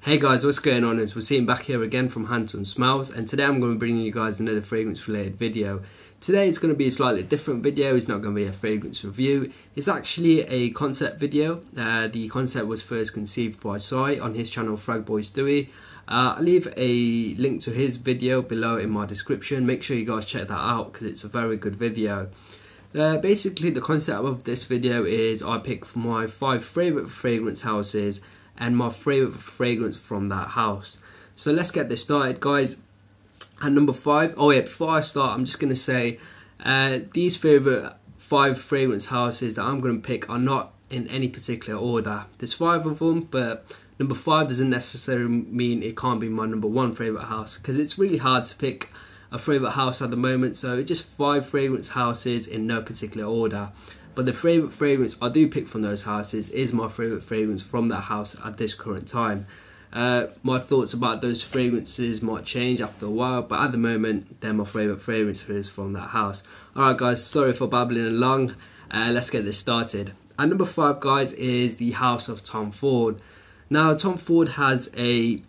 Hey guys, what's going on? It's Waseem back here again from Hands on Smells, and today I'm going to bring you guys another fragrance related video. Today it's going to be a slightly different video. It's not going to be a fragrance review. It's actually a concept video. The concept was first conceived by Sai on his channel Frag Boy Stewie. I'll leave a link to his video below in my description. Make sure you guys check that out because it's a very good video. Basically the concept of this video is I pick my 5 favourite fragrance houses and my favourite fragrance from that house. So let's get this started, guys. At number 5, before I start, I'm just going to say these favourite 5 fragrance houses that I'm going to pick are not in any particular order. There's 5 of them, but number 5 doesn't necessarily mean it can't be my number 1 favourite house, because it's really hard to pick a favourite house at the moment. So it's just 5 fragrance houses in no particular order. But the favourite fragrance I do pick from those houses is my favourite fragrance from that house at this current time. My thoughts about those fragrances might change after a while, but at the moment they're my favourite fragrances from that house. Alright guys, sorry for babbling along, let's get this started. At number 5, guys, is the house of Tom Ford. Now Tom Ford has a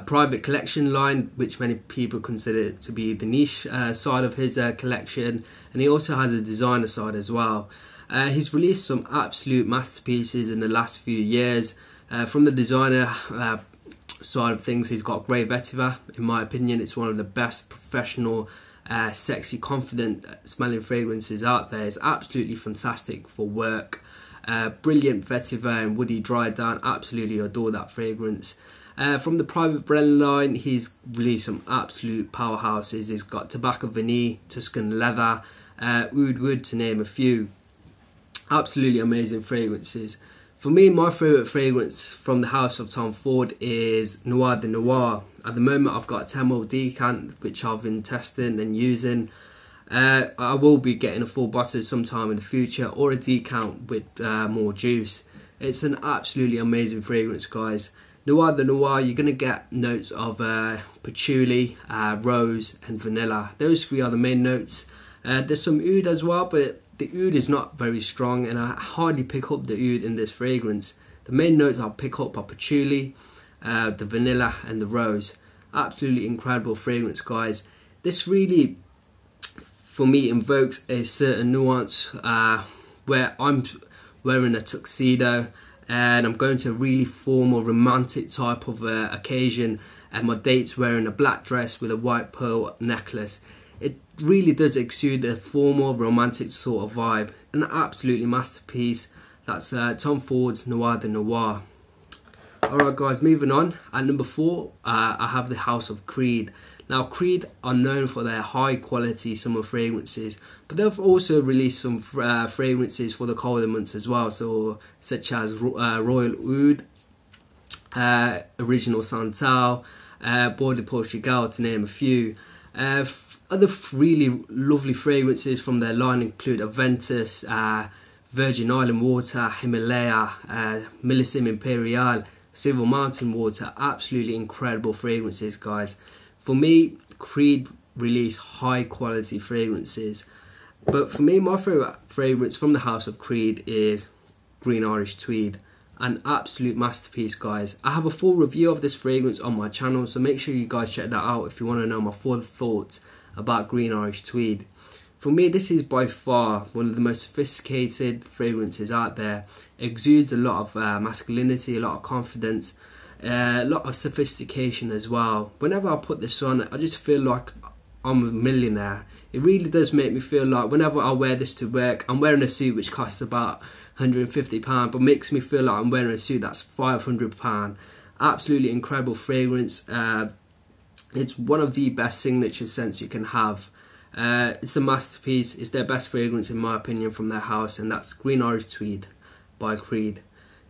private collection line, which many people consider to be the niche side of his collection, and he also has a designer side as well. He's released some absolute masterpieces in the last few years. From the designer side of things, he's got Grey Vetiver. In my opinion, it's one of the best professional, sexy, confident smelling fragrances out there. It's absolutely fantastic for work. Brilliant vetiver and woody dry down. Absolutely adore that fragrance. From the private brand line, he's released some absolute powerhouses. He's got Tobacco Vanille, Tuscan Leather, Oud Wood, to name a few. Absolutely amazing fragrances. For me, my favourite fragrance from the house of Tom Ford is Noir de Noir. At the moment, I've got a 10ml decant, which I've been testing and using. I will be getting a full bottle sometime in the future, or a decant with more juice. It's an absolutely amazing fragrance, guys. Noir de Noir, you're going to get notes of patchouli, rose and vanilla. Those 3 are the main notes. There's some oud as well, but the oud is not very strong, and I hardly pick up the oud in this fragrance. The main notes I'll pick up are patchouli, the vanilla and the rose. Absolutely incredible fragrance, guys. This really, for me, invokes a certain nuance where I'm wearing a tuxedo and I'm going to a really formal, romantic type of occasion, and my date's wearing a black dress with a white pearl necklace. It really does exude a formal, romantic sort of vibe. An absolutely masterpiece. That's Tom Ford's Noir de Noir. Alright guys, moving on. At number 4, I have the House of Creed. Now Creed are known for their high quality summer fragrances, but they've also released some fragrances for the colder months as well, so such as Royal Oud, Original Santal, Bois de Portugal, to name a few. Other really lovely fragrances from their line include Aventus, Virgin Island Water, Himalaya, Millésime Imperial, Silver Mountain Water. Absolutely incredible fragrances, guys. For me, Creed release high quality fragrances, but for me, my favourite fragrance from the house of Creed is Green Irish Tweed. An absolute masterpiece, guys. I have a full review of this fragrance on my channel, so make sure you guys check that out if you want to know my full thoughts about Green Irish Tweed. For me, this is by far one of the most sophisticated fragrances out there. It exudes a lot of masculinity, a lot of confidence, a lot of sophistication as well. Whenever I put this on, I just feel like I'm a millionaire. It really does make me feel like whenever I wear this to work, I'm wearing a suit which costs about £150, but makes me feel like I'm wearing a suit that's £500. Absolutely incredible fragrance. It's one of the best signature scents you can have. It's a masterpiece. It's their best fragrance in my opinion from their house, and that's Green Irish Tweed by Creed.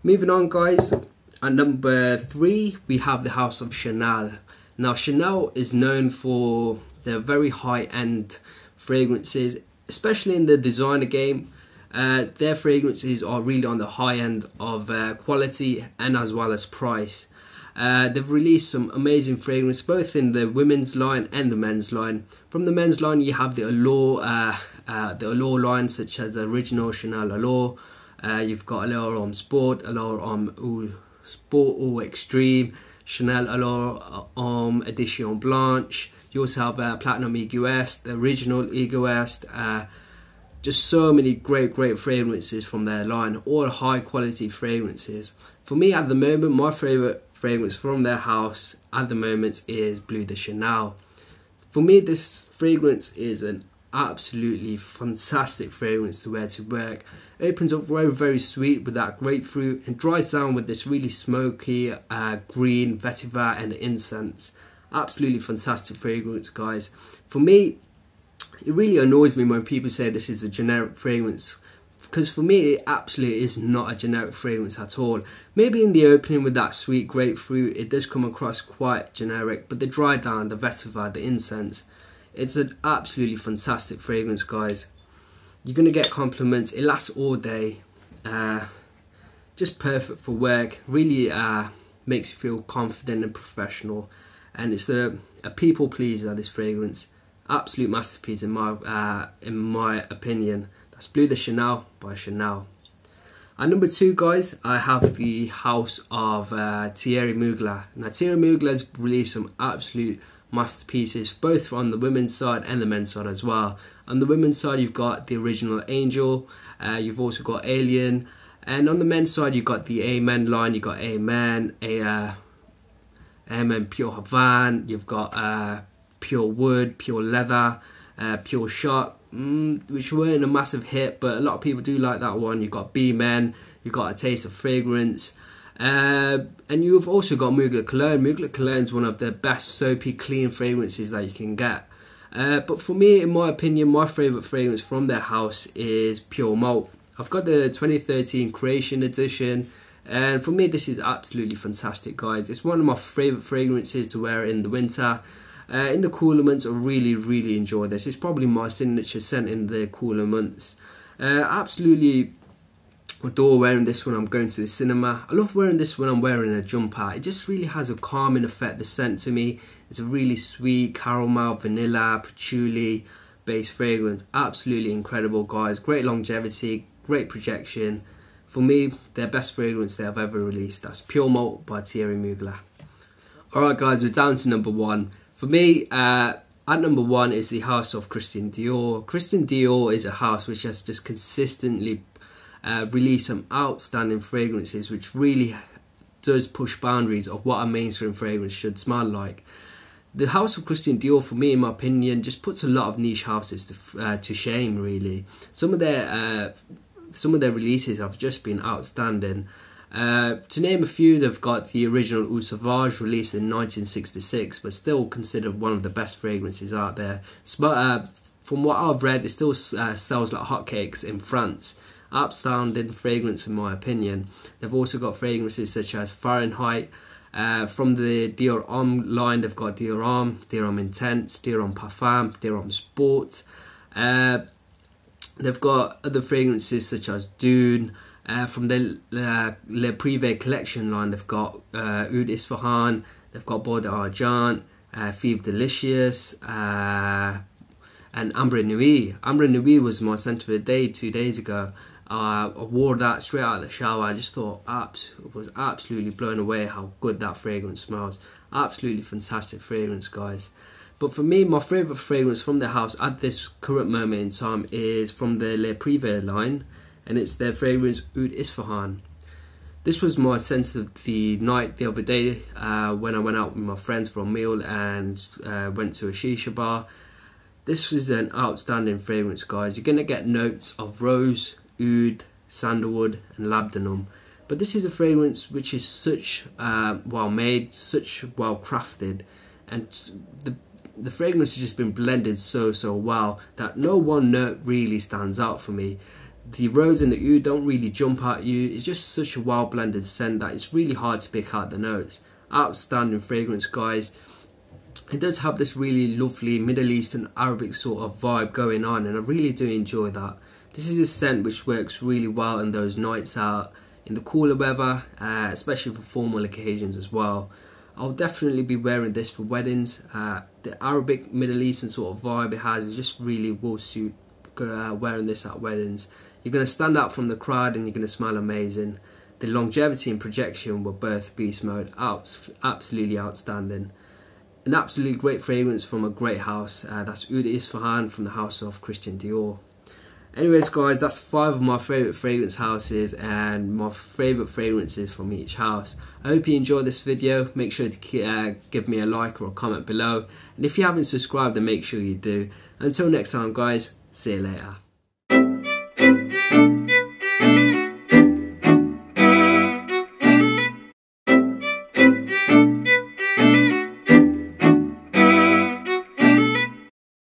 Moving on, guys. At number 3, we have the house of Chanel. Now Chanel is known for their very high-end fragrances, especially in the designer game. Their fragrances are really on the high end of quality and as well as price. They've released some amazing fragrance both in the women's line and the men's line. From the men's line, you have the Allure line, such as the original Chanel Allure. You've got Allure Homme Sport, Allure Homme Sport or Extreme, Chanel Alors Edition Blanche. You also have Platinum Egoist, the original Egoist. Just so many great fragrances from their line, all high quality fragrances. For me at the moment, my favourite fragrance from their house at the moment is Bleu de Chanel. For me, this fragrance is an absolutely fantastic fragrance to wear to work. It opens up very sweet with that grapefruit and dries down with this really smoky green vetiver and incense. Absolutely fantastic fragrance, guys. For me, it really annoys me when people say this is a generic fragrance, because for me it absolutely is not a generic fragrance at all. Maybe in the opening with that sweet grapefruit it does come across quite generic, but the dry down, the vetiver, the incense, it's an absolutely fantastic fragrance, guys. You're going to get compliments. It lasts all day. Just perfect for work. Really makes you feel confident and professional. And it's a people pleaser, this fragrance. Absolute masterpiece in my opinion. That's Bleu de Chanel by Chanel. And number 2, guys, I have the house of Thierry Mugler. Now, Thierry Mugler has released some absolute masterpieces, both on the women's side and the men's side as well. On the women's side, you've got the original Angel, you've also got Alien, and on the men's side, you've got the Amen line. You've got Amen, Amen Pure Havana, you've got Pure Wood, Pure Leather, Pure Shot, which weren't a massive hit, but a lot of people do like that one. You've got B-Men, you've got A Taste of Fragrance, and you've also got Mugler Cologne. Mugler Cologne is one of the best soapy, clean fragrances that you can get. But for me, in my opinion, my favourite fragrance from their house is Pure Malt. I've got the 2013 Creation Edition, and for me, this is absolutely fantastic, guys. It's one of my favourite fragrances to wear in the winter. In the cooler months, I really enjoy this. It's probably my signature scent in the cooler months. Absolutely adore wearing this when I'm going to the cinema. I love wearing this when I'm wearing a jumper. It just really has a calming effect, the scent to me. It's a really sweet caramel, vanilla, patchouli based fragrance. Absolutely incredible, guys. Great longevity, great projection. For me, their best fragrance they have ever released. That's Pure Malt by Thierry Mugler. Alright, guys, we're down to number 1. For me, at number 1 is the house of Christian Dior. Christian Dior is a house which has just consistently released some outstanding fragrances, which really does push boundaries of what a mainstream fragrance should smell like. The house of Christian Dior, for me, in my opinion, just puts a lot of niche houses to shame, really. Some of their releases have just been outstanding. To name a few, they've got the original Eau Sauvage, released in 1966, but still considered one of the best fragrances out there. From what I've read, it still sells like hotcakes in France. Outstanding fragrance, in my opinion. They've also got fragrances such as Fahrenheit. From the Dior Homme line, they've got Dior Homme, Dior Homme Intense, Dior Homme Parfum, Dior Homme Sport. They've got other fragrances such as Dune. From the Le Privé collection line, they've got Oud Isfahan, they've got Bordeaux Argent, Five Delicious, and Ambre Nuit. Ambre Nuit was my scent of the day 2 days ago. I wore that straight out of the shower. I just thought, was absolutely blown away how good that fragrance smells. Absolutely fantastic fragrance, guys. But for me, my favourite fragrance from the house at this current moment in time is from the Le Privé line, and it's their fragrance Oud Isfahan. This was my scent of the night the other day when I went out with my friends for a meal and went to a shisha bar. This is an outstanding fragrance, guys. You're going to get notes of rose, oud, sandalwood and labdanum. But this is a fragrance which is such well made, such well crafted, and the fragrance has just been blended so well that no one note really stands out for me. The rose and the oud don't really jump at you. It's just such a well blended scent that it's really hard to pick out the notes. Outstanding fragrance, guys. It does have this really lovely Middle Eastern Arabic sort of vibe going on, and I really do enjoy that. This is a scent which works really well in those nights out in the cooler weather, especially for formal occasions as well. I'll definitely be wearing this for weddings. The Arabic Middle Eastern sort of vibe it has, it just really will suit wearing this at weddings. You're going to stand out from the crowd and you're going to smell amazing. The longevity and projection were both beast mode, absolutely outstanding. An absolutely great fragrance from a great house, that's Oud Isfahan from the house of Christian Dior. Anyways guys, that's 5 of my favourite fragrance houses and my favourite fragrances from each house. I hope you enjoyed this video. Make sure to give me a like or a comment below, and if you haven't subscribed then make sure you do. Until next time guys, see you later.